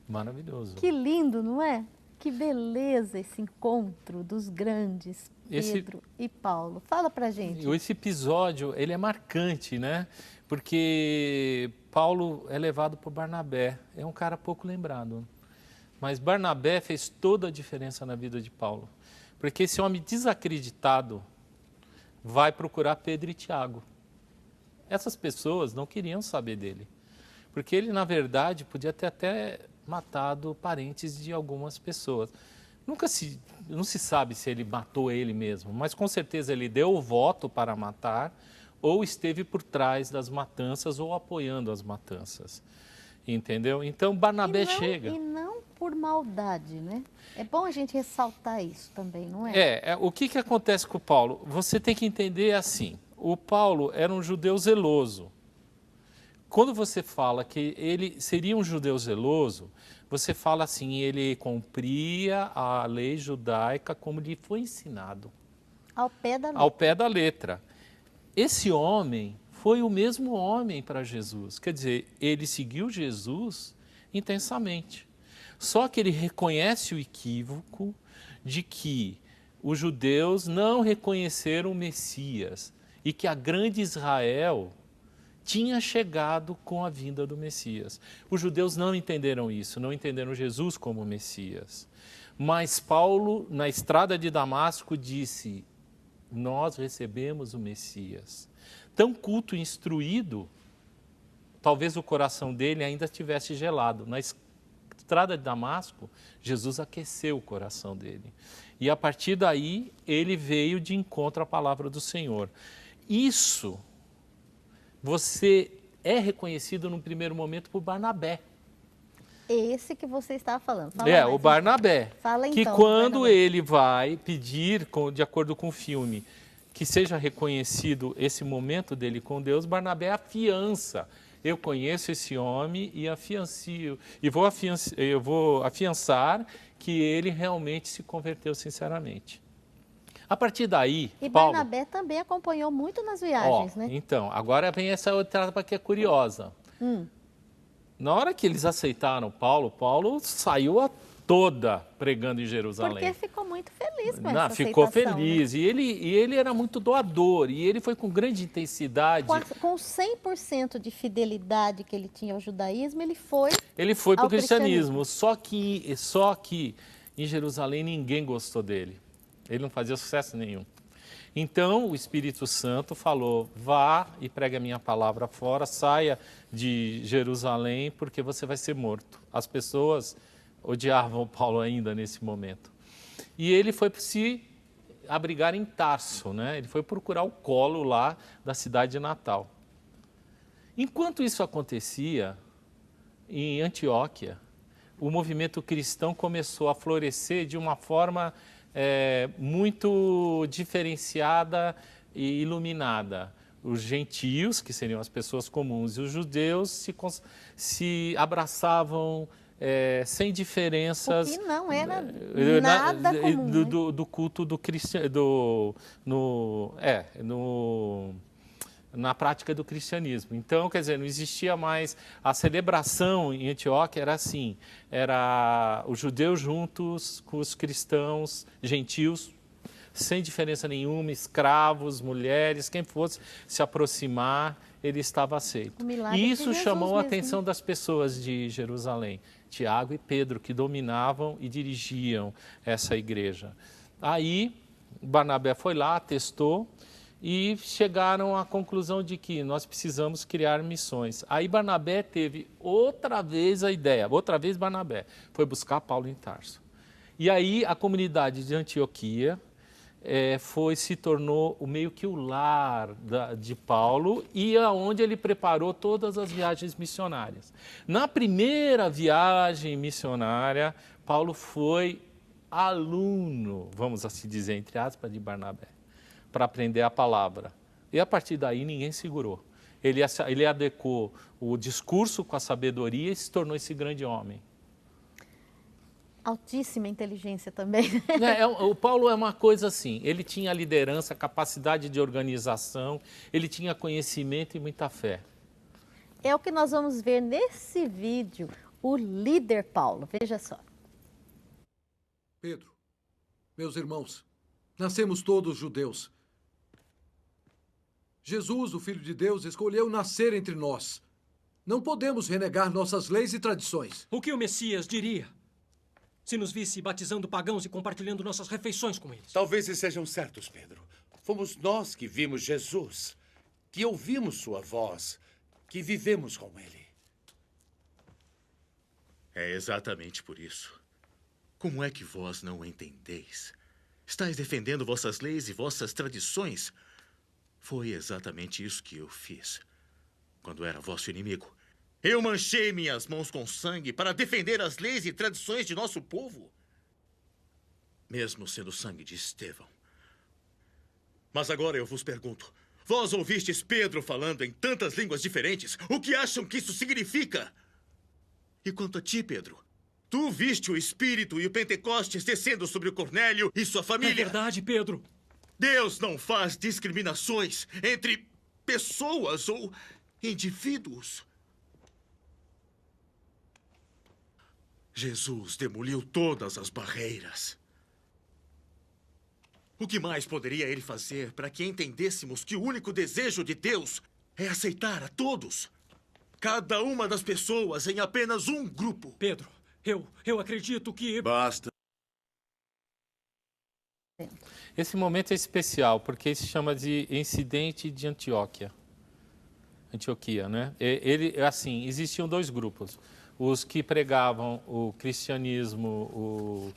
Maravilhoso. Que lindo, não é? Que beleza esse encontro dos grandes, Pedro e Paulo. Fala pra gente. Esse episódio, ele é marcante, né? Porque Paulo é levado por Barnabé. É um cara pouco lembrado. Mas Barnabé fez toda a diferença na vida de Paulo. Porque esse homem desacreditado vai procurar Pedro e Tiago. Essas pessoas não queriam saber dele. Porque ele, na verdade, podia ter até matado parentes de algumas pessoas. Não se sabe se ele matou ele mesmo, mas com certeza ele deu o voto para matar ou esteve por trás das matanças ou apoiando as matanças. Entendeu? Então Barnabé chega. E não por maldade, né? É bom a gente ressaltar isso também, não é? O que acontece com o Paulo? Você tem que entender assim, o Paulo era um judeu zeloso. Quando você fala que ele seria um judeu zeloso, você fala assim, ele cumpria a lei judaica como lhe foi ensinado. Ao pé da letra. Ao pé da letra. Esse homem foi o mesmo homem para Jesus. Quer dizer, ele seguiu Jesus intensamente. Só que ele reconhece o equívoco de que os judeus não reconheceram o Messias e que a grande Israel tinha chegado com a vinda do Messias. Os judeus não entenderam isso, não entenderam Jesus como Messias. Mas Paulo, na estrada de Damasco, disse, nós recebemos o Messias. Tão culto e instruído, talvez o coração dele ainda estivesse gelado. Na estrada de Damasco, Jesus aqueceu o coração dele. E a partir daí, ele veio de encontro à palavra do Senhor. Isso você é reconhecido num primeiro momento por Barnabé. Esse que você estava falando. Fala o Barnabé. Fala então. Que quando ele vai pedir, de acordo com o filme, que seja reconhecido esse momento dele com Deus, Barnabé afiança. Eu conheço esse homem e afiancio, eu vou afiançar que ele realmente se converteu sinceramente. A partir daí, e Paulo, Barnabé também acompanhou muito nas viagens, né? Então, agora vem essa outra etapa que é curiosa. Na hora que eles aceitaram Paulo saiu a toda pregando em Jerusalém. Porque ficou muito feliz com essa aceitação. Ficou feliz. Né? E ele era muito doador. E ele foi com grande intensidade. Com 100% de fidelidade que ele tinha ao judaísmo, ele foi para o cristianismo. Só que em Jerusalém ninguém gostou dele. Ele não fazia sucesso nenhum. Então o Espírito Santo falou, vá e pregue a minha palavra fora, saia de Jerusalém porque você vai ser morto. As pessoas odiavam Paulo ainda nesse momento. E ele foi se abrigar em Tarso, né? Ele foi procurar o colo lá da cidade de Natal. Enquanto isso acontecia, em Antioquia, o movimento cristão começou a florescer de uma forma muito diferenciada e iluminada. Os gentios, que seriam as pessoas comuns, e os judeus se abraçavam sem diferenças. O que não era nada comum. Do culto do cristianismo, na prática do cristianismo. Então, quer dizer, não existia mais... A celebração em Antioquia era assim, era os judeus juntos com os cristãos, gentios, sem diferença nenhuma, escravos, mulheres, quem fosse se aproximar, ele estava aceito. E isso chamou a atenção das pessoas de Jerusalém, Tiago e Pedro, que dominavam e dirigiam essa igreja. Aí, Barnabé foi lá, testou, e chegaram à conclusão de que nós precisamos criar missões. Aí Barnabé teve outra vez a ideia, Barnabé foi buscar Paulo em Tarso. E aí a comunidade de Antioquia se tornou meio que o lar de Paulo e aonde ele preparou todas as viagens missionárias. Na primeira viagem missionária, Paulo foi aluno, vamos assim dizer, entre aspas, de Barnabé, para aprender a palavra. E a partir daí ninguém segurou. Ele adequou o discurso com a sabedoria e se tornou esse grande homem. Altíssima inteligência também. O Paulo é uma coisa assim, ele tinha liderança, capacidade de organização, ele tinha conhecimento e muita fé. É o que nós vamos ver nesse vídeo, o líder Paulo. Veja só. Pedro, meus irmãos, nascemos todos judeus. Jesus, o Filho de Deus, escolheu nascer entre nós. Não podemos renegar nossas leis e tradições. O que o Messias diria se nos visse batizando pagãos e compartilhando nossas refeições com eles? Talvez estejam certos, Pedro. Fomos nós que vimos Jesus, que ouvimos sua voz, que vivemos com ele. É exatamente por isso. Como é que vós não entendeis? Estais defendendo vossas leis e vossas tradições. Foi exatamente isso que eu fiz. Quando era vosso inimigo, eu manchei minhas mãos com sangue para defender as leis e tradições de nosso povo. Mesmo sendo sangue de Estevão. Mas agora eu vos pergunto, vós ouvistes Pedro falando em tantas línguas diferentes, o que acham que isso significa? E quanto a ti, Pedro, tu viste o Espírito e o Pentecostes descendo sobre o Cornélio e sua família? É verdade, Pedro. Deus não faz discriminações entre pessoas ou indivíduos. Jesus demoliu todas as barreiras. O que mais poderia ele fazer para que entendêssemos que o único desejo de Deus é aceitar a todos? Cada uma das pessoas em apenas um grupo. Pedro, eu acredito que... Basta. Esse momento é especial, porque se chama de incidente de Antioquia, né? Assim, existiam dois grupos. Os que pregavam o cristianismo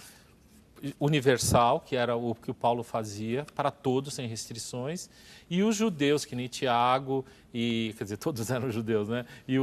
universal, que era o que o Paulo fazia, para todos, sem restrições, e os judeus, que nem Tiago, quer dizer, todos eram judeus, né? E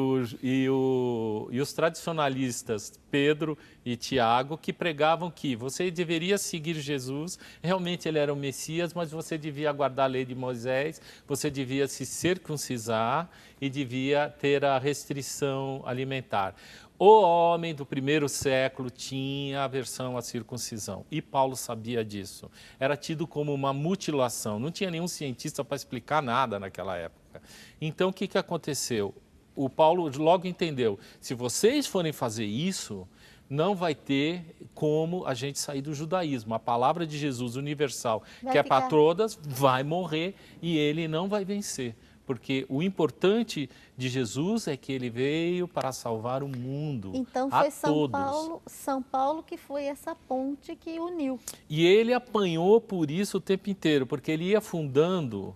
os tradicionalistas, Pedro e Tiago, que pregavam que você deveria seguir Jesus, realmente ele era o Messias, mas você devia guardar a lei de Moisés, você devia se circuncisar e devia ter a restrição alimentar. O homem do primeiro século tinha aversão à circuncisão e Paulo sabia disso. Era tido como uma mutilação, não tinha nenhum cientista para explicar nada naquela época. Então, o que aconteceu? O Paulo logo entendeu, se vocês forem fazer isso, não vai ter como a gente sair do judaísmo. A palavra de Jesus universal, que é para todas, vai morrer e ele não vai vencer. Porque o importante de Jesus é que ele veio para salvar o mundo. Então foi São Paulo que foi essa ponte que uniu. E ele apanhou por isso o tempo inteiro, porque ele ia fundando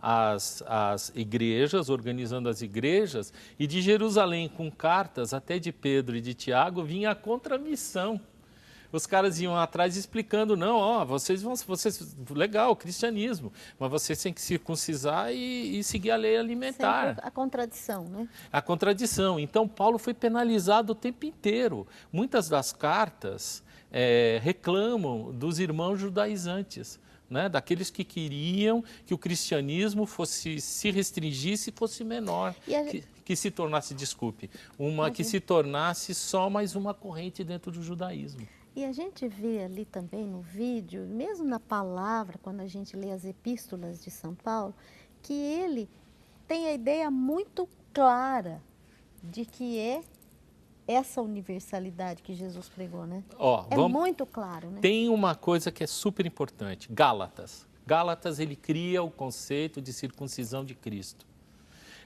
as igrejas, organizando as igrejas, e de Jerusalém, com cartas até de Pedro e de Tiago, vinha a contramissão. Os caras iam atrás explicando, não, vocês, legal, cristianismo, mas vocês têm que circuncisar e seguir a lei alimentar. Sempre a contradição, né? A contradição. Então, Paulo foi penalizado o tempo inteiro. Muitas das cartas reclamam dos irmãos judaizantes, né? Daqueles que queriam que o cristianismo se restringisse e fosse menor, que se tornasse, que se tornasse só mais uma corrente dentro do judaísmo. E a gente vê ali também no vídeo, mesmo na palavra, quando a gente lê as epístolas de São Paulo, que ele tem a ideia muito clara de que é essa universalidade que Jesus pregou, né? Muito claro, né? Tem uma coisa que é super importante, Gálatas. Gálatas, ele cria o conceito de circuncisão de Cristo.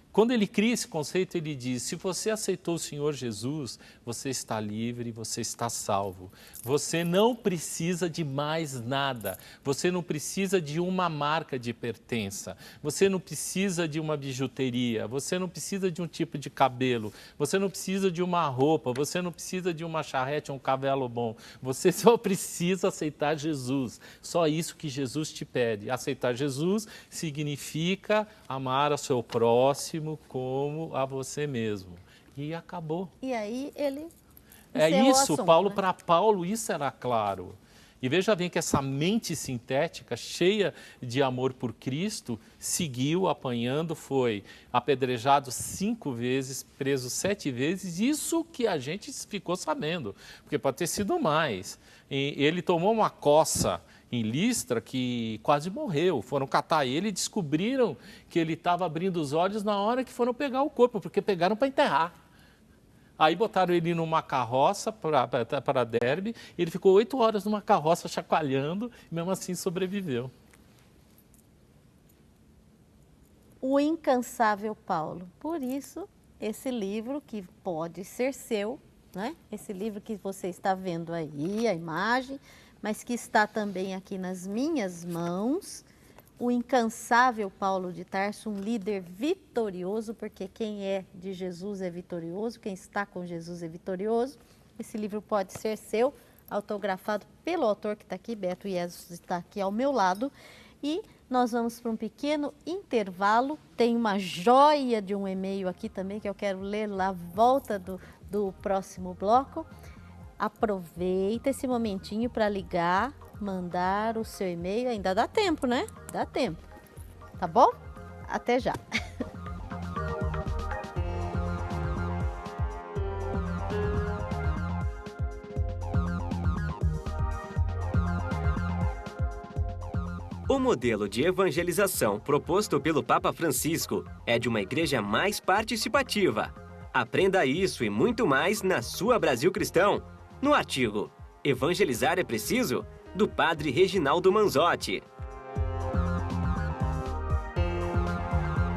Quando ele cria esse conceito, ele diz, se você aceitou o Senhor Jesus, você está livre, você está salvo. Você não precisa de mais nada. Você não precisa de uma marca de pertença. Você não precisa de uma bijuteria. Você não precisa de um tipo de cabelo. Você não precisa de uma roupa. Você não precisa de uma charrete ou um cavalo bom. Você só precisa aceitar Jesus. Só isso que Jesus te pede. Aceitar Jesus significa amar ao seu próximo como a você mesmo. E acabou. E aí ele... É isso, Paulo, para Paulo isso era claro. E veja bem que essa mente sintética, cheia de amor por Cristo, seguiu apanhando, foi apedrejado 5 vezes, preso 7 vezes, isso que a gente ficou sabendo, porque pode ter sido mais. E ele tomou uma coça em Listra que quase morreu. Foram catar ele e descobriram que ele estava abrindo os olhos na hora que foram pegar o corpo, porque pegaram para enterrar. Aí botaram ele numa carroça para Derbe, ele ficou 8 horas numa carroça chacoalhando e mesmo assim sobreviveu. O incansável Paulo. Por isso, esse livro que pode ser seu, né? Esse livro que você está vendo aí, a imagem, mas que está também aqui nas minhas mãos, o incansável Paulo de Tarso, um líder vitorioso, porque quem é de Jesus é vitorioso, quem está com Jesus é vitorioso. Esse livro pode ser seu, autografado pelo autor que está aqui, Beto Jesus está aqui ao meu lado. E nós vamos para um pequeno intervalo. Tem uma joia de um e-mail aqui também que eu quero ler na volta do próximo bloco. Aproveita esse momentinho para ligar, mandar o seu e-mail. Ainda dá tempo, né? Dá tempo. Tá bom? Até já. O modelo de evangelização proposto pelo Papa Francisco é de uma igreja mais participativa. Aprenda isso e muito mais na sua Brasil Cristão, no artigo Evangelizar é Preciso, do padre Reginaldo Manzotti.